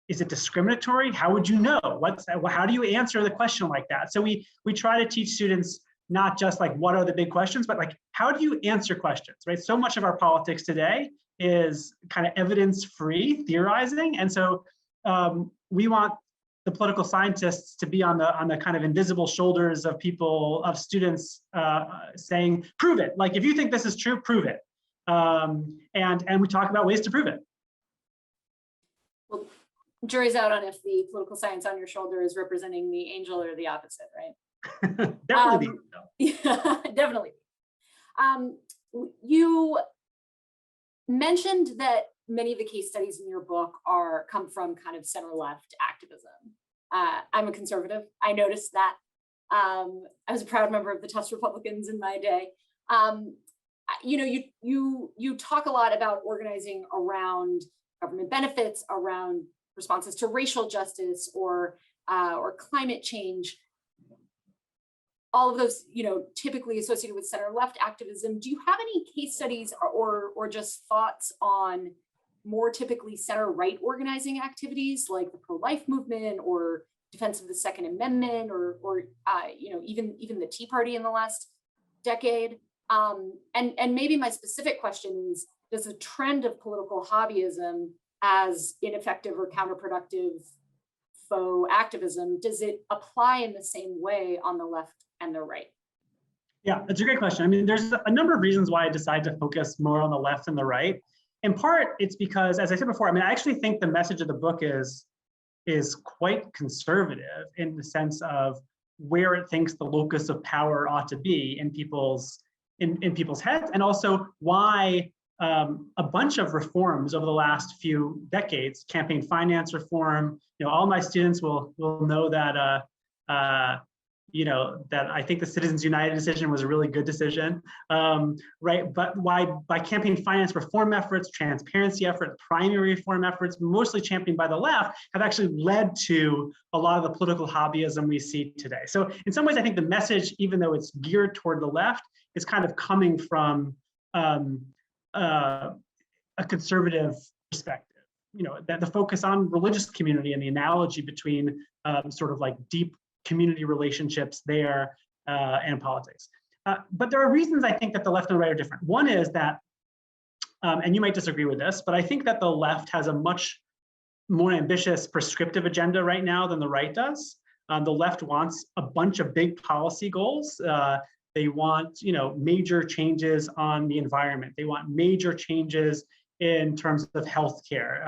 B: is it discriminatory? How would you know? How do you answer the question like that? So we try to teach students not just like what are the big questions, but like how do you answer questions, right? So much of our politics today is kind of evidence-free theorizing, and so we want the political scientists to be on the kind of invisible shoulders of students saying, prove it. Like if you think this is true, prove it, and we talk about ways to prove it. Well,
A: jury's out on if the political science on your shoulder is representing the angel or the opposite, right?
B: Definitely.
A: Yeah, definitely. You mentioned that many of the case studies in your book come from kind of center-left activism. I'm a conservative. I noticed that. I was a proud member of the Tufts Republicans in my day. You talk a lot about organizing around government benefits, around responses to racial justice or climate change. All of those, typically associated with center-left activism. Do you have any case studies or just thoughts on more typically center-right organizing activities like the pro-life movement or defense of the Second Amendment or even the Tea Party in the last decade? And maybe my specific question is, does the trend of political hobbyism as ineffective or counterproductive faux activism, does it apply in the same way on the left and the right?
B: Yeah, that's a great question. I mean, there's a number of reasons why I decided to focus more on the left and the right. In part, it's because, as I said before, I actually think the message of the book is quite conservative in the sense of where it thinks the locus of power ought to be in people's in people's heads, and also why a bunch of reforms over the last few decades, campaign finance reform, all my students will know that that I think the Citizens United decision was a really good decision, right? But why by campaign finance reform efforts, transparency efforts, primary reform efforts, mostly championed by the left, have actually led to a lot of the political hobbyism we see today. So in some ways, I think the message, even though it's geared toward the left, is kind of coming from a conservative perspective. That the focus on religious community and the analogy between sort of like deep community relationships there and politics. But there are reasons I think that the left and the right are different. One is that, and you might disagree with this, but I think that the left has a much more ambitious prescriptive agenda right now than the right does. The left wants a bunch of big policy goals. They want, major changes on the environment. They want major changes in terms of healthcare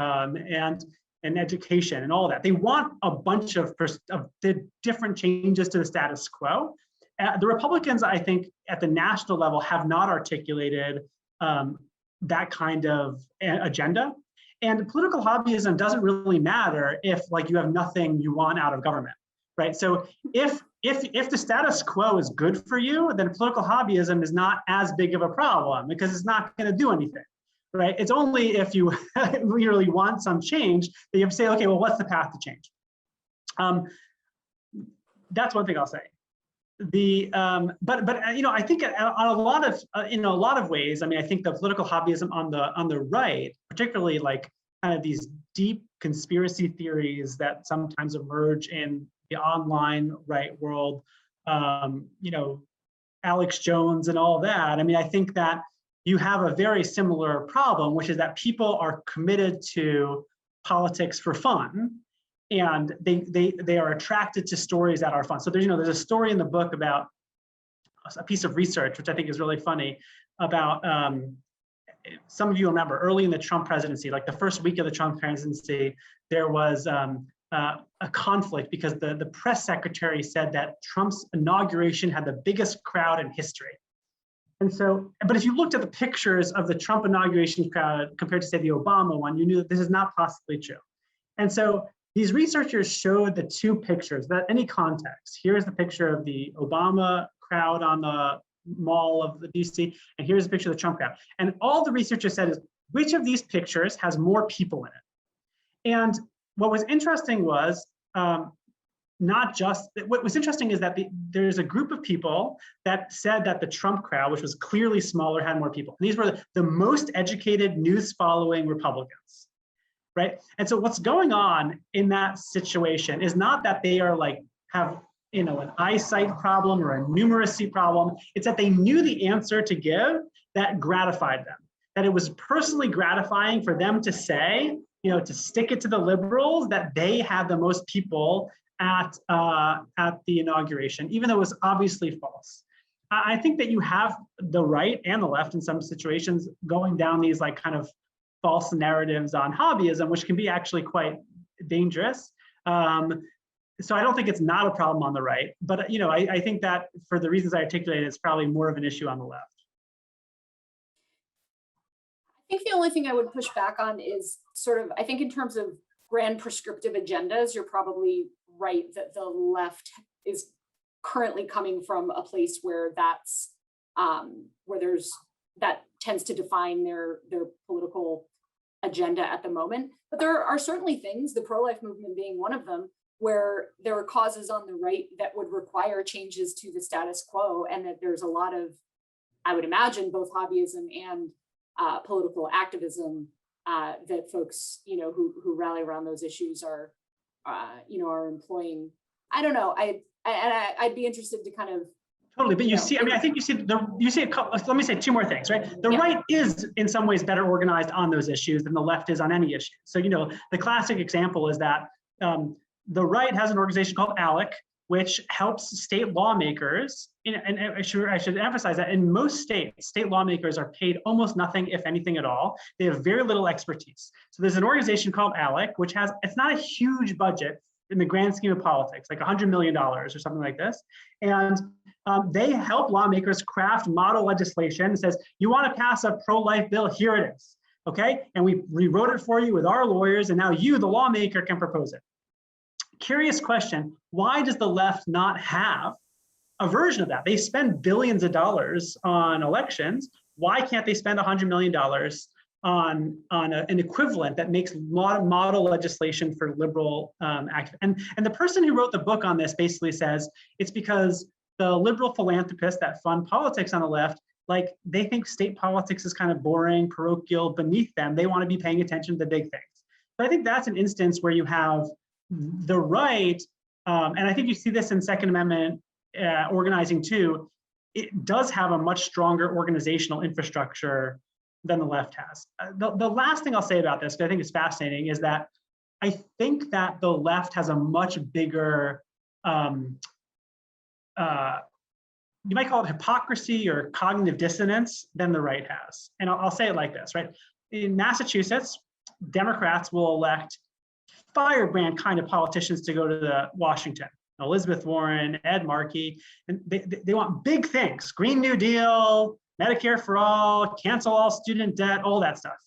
B: and education and all that. They want a bunch of the different changes to the status quo. The Republicans, I think, at the national level have not articulated that kind of agenda. And political hobbyism doesn't really matter if you have nothing you want out of government, right? So if the status quo is good for you, then political hobbyism is not as big of a problem because it's not going to do anything. Right? It's only if you really want some change that you have to say, okay, well, what's the path to change? That's one thing I'll say. But I think on in a lot of ways, I think the political hobbyism on the right, particularly kind of these deep conspiracy theories that sometimes emerge in the online right world, Alex Jones and all that. I think that you have a very similar problem, which is that people are committed to politics for fun, and they are attracted to stories that are fun. So there's a story in the book about a piece of research, which I think is really funny, about some of you remember early in the Trump presidency, like the first week of the Trump presidency, there was a conflict because the press secretary said that Trump's inauguration had the biggest crowd in history. And so, but if you looked at the pictures of the Trump inauguration crowd compared to, say, the Obama one, you knew that this is not possibly true. And so these researchers showed the two pictures without any context. Here's the picture of the Obama crowd on the Mall of the DC, and here's a picture of the Trump crowd. And all the researchers said is, which of these pictures has more people in it? And what was interesting was, what was interesting is that there's a group of people that said that the Trump crowd, which was clearly smaller, had more people. And these were the most educated, news-following Republicans, right? And so what's going on in that situation is not that they are have an eyesight problem or a numeracy problem. It's that they knew the answer to give that gratified them, that it was personally gratifying for them to say, to stick it to the liberals, that they had the most people at the inauguration, even though it was obviously false. I think that you have the right and the left in some situations going down these kind of false narratives on hobbyism, which can be actually quite dangerous. So I don't think it's not a problem on the right, but I think that for the reasons I articulated, it's probably more of an issue on the left.
A: I think the only thing I would push back on is I think in terms of grand prescriptive agendas, you're probably right that the left is currently coming from a place where that's that tends to define their political agenda at the moment. But there are certainly things, the pro-life movement being one of them, where there are causes on the right that would require changes to the status quo, and that there's a lot of, I would imagine, both hobbyism and political activism that folks, who rally around those issues are employing. I don't know. I'd be interested to kind of.
B: Totally, but I think you see a couple. Let me say two more things, right? The right is in some ways better organized on those issues than the left is on any issue. So the classic example is that the right has an organization called ALEC, which helps state lawmakers. And I should emphasize that in most states, state lawmakers are paid almost nothing, if anything at all. They have very little expertise. So there's an organization called ALEC, which it's not a huge budget in the grand scheme of politics, like $100 million or something like this. And they help lawmakers craft model legislation that says, you want to pass a pro-life bill, here it is, okay? And we rewrote it for you with our lawyers, and now you, the lawmaker, can propose it. Curious question, why does the left not have a version of that? They spend billions of dollars on elections. Why can't they spend $100 million on an equivalent that makes model legislation for liberal activists? And the person who wrote the book on this basically says it's because the liberal philanthropists that fund politics on the left, like, they think state politics is kind of boring, parochial, beneath them. They want to be paying attention to the big things. So I think that's an instance where you have the right, and I think you see this in Second Amendment organizing too. It does have a much stronger organizational infrastructure than the left has. The last thing I'll say about this, that I think is fascinating, is that I think that the left has a much bigger, you might call it hypocrisy or cognitive dissonance than the right has. And I'll say it like this, right? In Massachusetts, Democrats will elect firebrand kind of politicians to go to Washington. Elizabeth Warren, Ed Markey, and they want big things: Green New Deal, Medicare for all, cancel all student debt, all that stuff.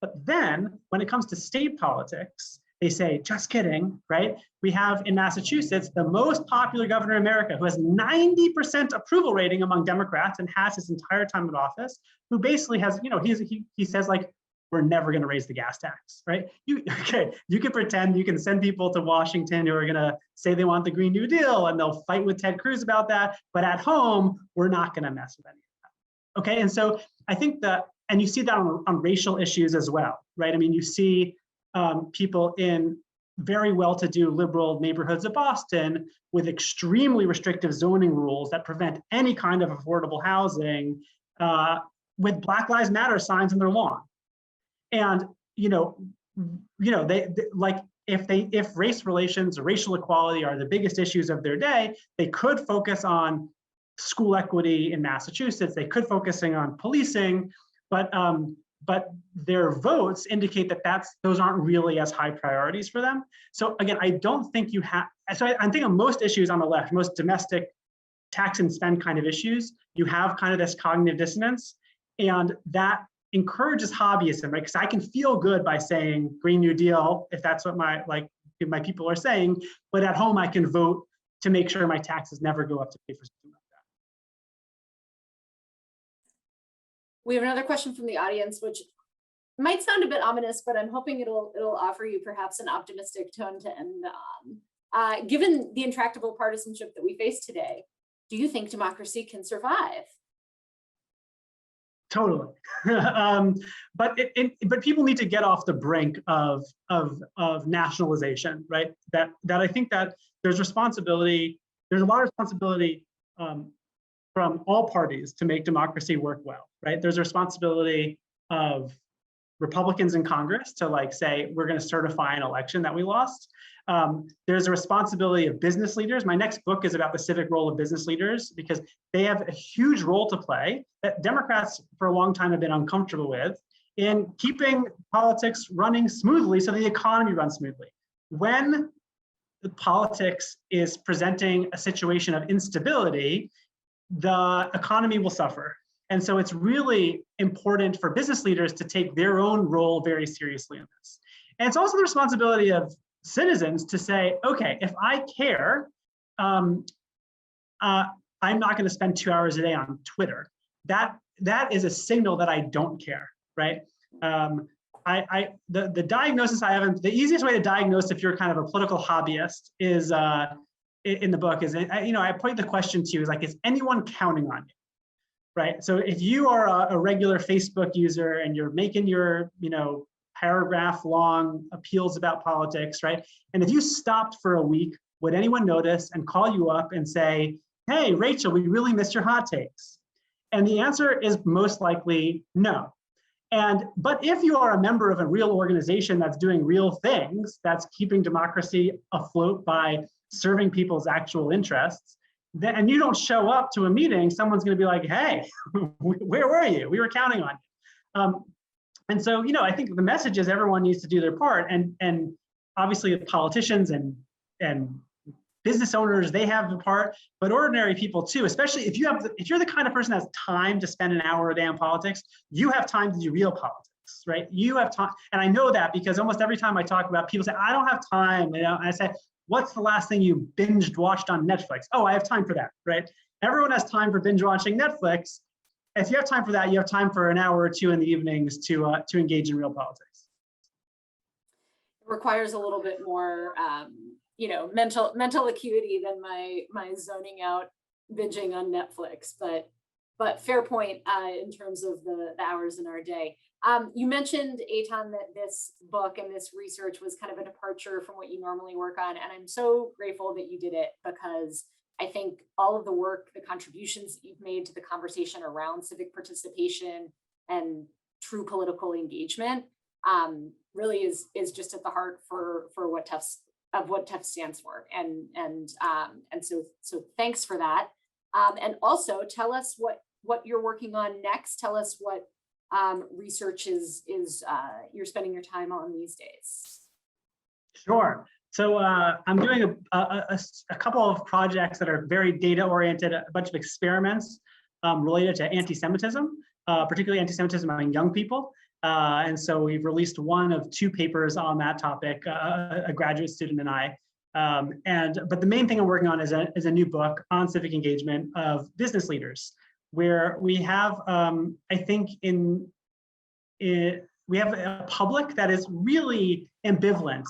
B: But then when it comes to state politics, they say, just kidding, right? We have in Massachusetts the most popular governor in America, who has 90% approval rating among Democrats and has his entire time in office, who basically has, you know, he says, like, we're never going to raise the gas tax, right? You can pretend you can send people to Washington who are going to say they want the Green New Deal, and they'll fight with Ted Cruz about that. But at home, we're not going to mess with any of that. Okay, and so I think that, and you see that on racial issues as well, right? I mean, you see people in very well-to-do liberal neighborhoods of Boston with extremely restrictive zoning rules that prevent any kind of affordable housing, with Black Lives Matter signs in their lawn. And they like, if race relations or racial equality are the biggest issues of their day, they could focus on school equity in Massachusetts. They could focusing on policing, but their votes indicate that those aren't really as high priorities for them. So again, I don't think you have. So I think on most issues on the left, most domestic tax and spend kind of issues, you have kind of this cognitive dissonance, and that encourages hobbyism, right? Because I can feel good by saying Green New Deal, if that's what my people are saying, but at home I can vote to make sure my taxes never go up to pay for something like that.
A: We have another question from the audience, which might sound a bit ominous, but I'm hoping it'll offer you perhaps an optimistic tone to end on. Given the intractable partisanship that we face today, do you think democracy can survive?
B: Totally, but people need to get off the brink of nationalization, right? That I think that there's responsibility. There's a lot of responsibility from all parties to make democracy work well, right? There's a responsibility of Republicans in Congress to say, we're going to certify an election that we lost. There's a responsibility of business leaders. My next book is about the civic role of business leaders, because they have a huge role to play that Democrats for a long time have been uncomfortable with in keeping politics running smoothly so the economy runs smoothly. When the politics is presenting a situation of instability, the economy will suffer. And so it's really important for business leaders to take their own role very seriously in this. And it's also the responsibility of citizens to say, okay, if I care, I'm not going to spend 2 hours a day on Twitter. That is a signal that I don't care, right? The diagnosis I have, the easiest way to diagnose if you're kind of a political hobbyist is in the book is, I point the question to you is anyone counting on you? Right. So if you are a regular Facebook user and you're making your, paragraph long appeals about politics, right? And if you stopped for a week, would anyone notice and call you up and say, hey, Rachel, we really missed your hot takes? And the answer is most likely no. But if you are a member of a real organization that's doing real things, that's keeping democracy afloat by serving people's actual interests, and you don't show up to a meeting, someone's going to be like, hey, where were you? We were counting on you. And so, I think the message is everyone needs to do their part. And obviously the politicians and and business owners, they have a part, but ordinary people too, especially if you're the kind of person that has time to spend an hour a day on politics, you have time to do real politics, right? You have time. And I know that because almost every time I talk about, people say, I don't have time. And I say, what's the last thing you binged watched on Netflix? Oh, I have time for that, right? Everyone has time for binge watching Netflix. If you have time for that, you have time for an hour or two in the evenings to engage in real politics.
A: It requires a little bit more, mental acuity than my zoning out binging on Netflix, but fair point in terms of the hours in our day. You mentioned, Eitan, that this book and this research was kind of a departure from what you normally work on, and I'm so grateful that you did it, because I think all of the work, the contributions that you've made to the conversation around civic participation and true political engagement really is just at the heart for what Tufts stands for, and so thanks for that, and also tell us what you're working on next. Tell us what research is you're spending your time on these days.
B: Sure. So I'm doing a couple of projects that are very data oriented, a bunch of experiments related to anti-Semitism, particularly anti-Semitism among young people. And so we've released one of two papers on that topic, a graduate student and I. But the main thing I'm working on is a new book on civic engagement of business leaders, where we have, I think, we have a public that is really ambivalent,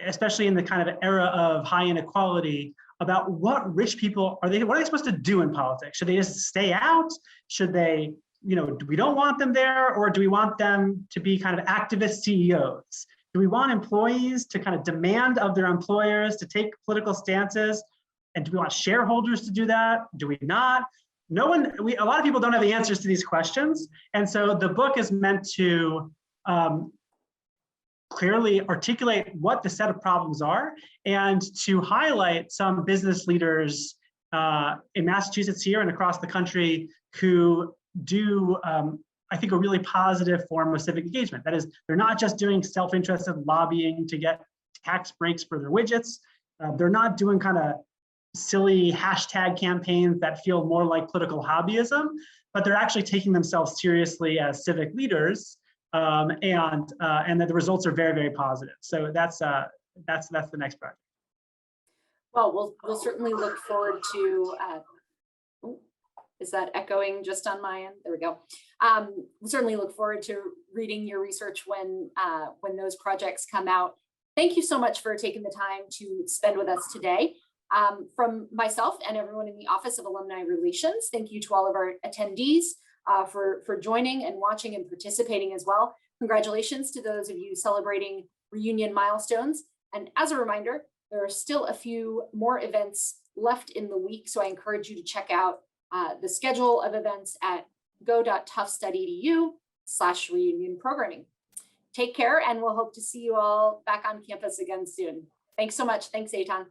B: especially in the kind of era of high inequality, about what rich people what are they supposed to do in politics? Should they just stay out? Should they, we don't want them there, or do we want them to be kind of activist CEOs? Do we want employees to kind of demand of their employers to take political stances? And do we want shareholders to do that? Do we not? A lot of people don't have the answers to these questions. And so the book is meant to clearly articulate what the set of problems are, and to highlight some business leaders in Massachusetts here and across the country who do, I think, a really positive form of civic engagement. That is, they're not just doing self-interested lobbying to get tax breaks for their widgets. They're not doing kind of silly hashtag campaigns that feel more like political hobbyism, but they're actually taking themselves seriously as civic leaders. And that the results are very, very positive. So that's the next project.
A: Well, we'll certainly look forward to. Is that echoing just on my end? There we go. We'll certainly look forward to reading your research when those projects come out. Thank you so much for taking the time to spend with us today. From myself and everyone in the Office of Alumni Relations, thank you to all of our attendees for joining and watching and participating as well. Congratulations to those of you celebrating reunion milestones. And as a reminder, there are still a few more events left in the week, so I encourage you to check out the schedule of events at go.tufts.edu/reunion programming. Take care, and we'll hope to see you all back on campus again soon. Thanks so much. Thanks, Eitan.